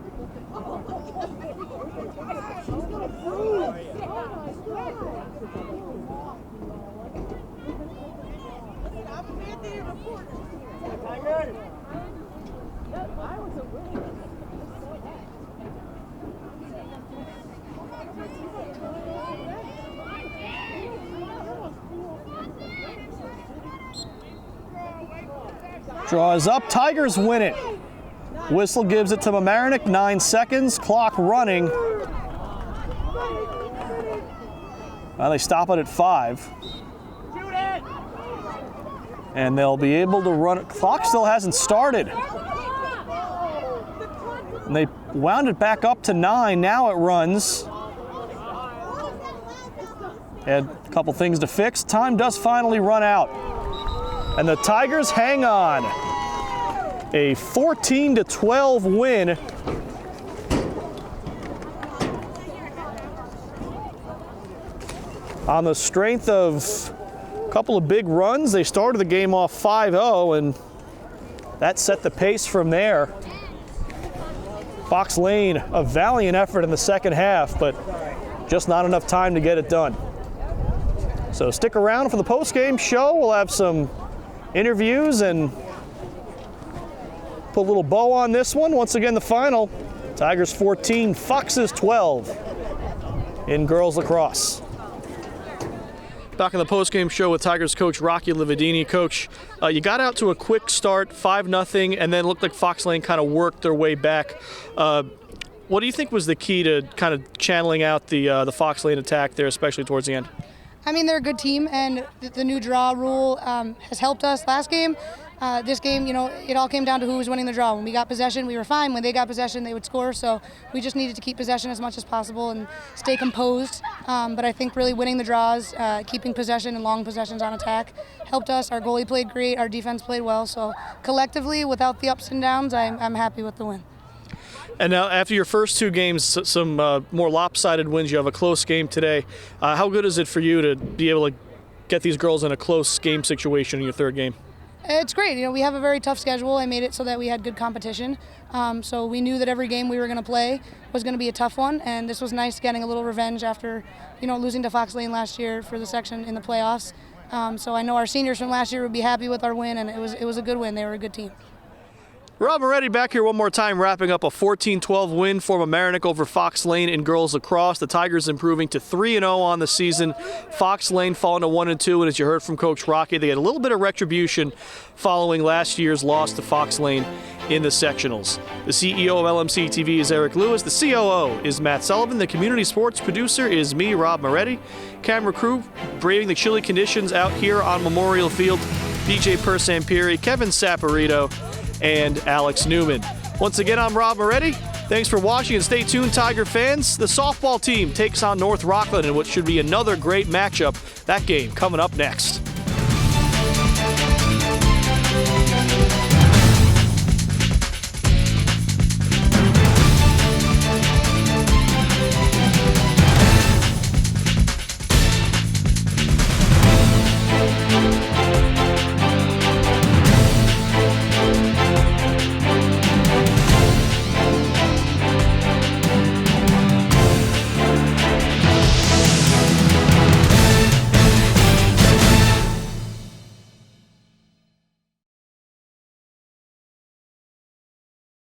Draw is up, Tigers win it. Whistle gives it to Mamaroneck, 9 seconds, clock running. Well, they stop it at 5. And they'll be able to run it. Clock still hasn't started. And they wound it back up to 9, now it runs. Had a couple things to fix. Time does finally run out. And the Tigers hang on. A 14-12 win. On the strength of a couple of big runs, they started the game off 5-0, and that set the pace from there. Fox Lane, a valiant effort in the second half, but just not enough time to get it done. So stick around for the post-game show. We'll have some interviews and put a little bow on this one. Once again, the final, Tigers 14, Foxes 12 in girls lacrosse. Back in the post-game show with Tigers coach Rocky Lividini. Coach, you got out to a quick start, 5-0, and then looked like Fox Lane kind of worked their way back. What do you think was the key to kind of channeling out the Fox Lane attack there, especially towards the end? I mean, they're a good team, and the new draw rule has helped us last game. This game, you know, it all came down to who was winning the draw. When we got possession, we were fine. When they got possession, they would score. So we just needed to keep possession as much as possible and stay composed. But I think really winning the draws, keeping possession and long possessions on attack helped us. Our goalie played great. Our defense played well. So collectively, without the ups and downs, I'm happy with the win. And now after your first 2 games, some more lopsided wins, you have a close game today. How good is it for you to be able to get these girls in a close game situation in your third game? It's great. You know, we have a very tough schedule. I made it so that we had good competition. So we knew that every game we were going to play was going to be a tough one, and this was nice getting a little revenge after, you know, losing to Fox Lane last year for the section in the playoffs. So I know our seniors from last year would be happy with our win, and it was a good win. They were a good team. Rob Moretti back here one more time, wrapping up a 14-12 win for Mamaroneck over Fox Lane in girls lacrosse. The Tigers improving to 3-0 on the season. Fox Lane falling to 1-2, and as you heard from Coach Rocky, they had a little bit of retribution following last year's loss to Fox Lane in the sectionals. The CEO of LMC TV is Eric Lewis. The COO is Matt Sullivan. The community sports producer is me, Rob Moretti. Camera crew braving the chilly conditions out here on Memorial Field. DJ Persampiri, Kevin Saporito, and Alex Newman. Once again, I'm Rob Moretti. Thanks for watching, and stay tuned, Tiger fans. The softball team takes on North Rockland in what should be another great matchup. That game coming up next.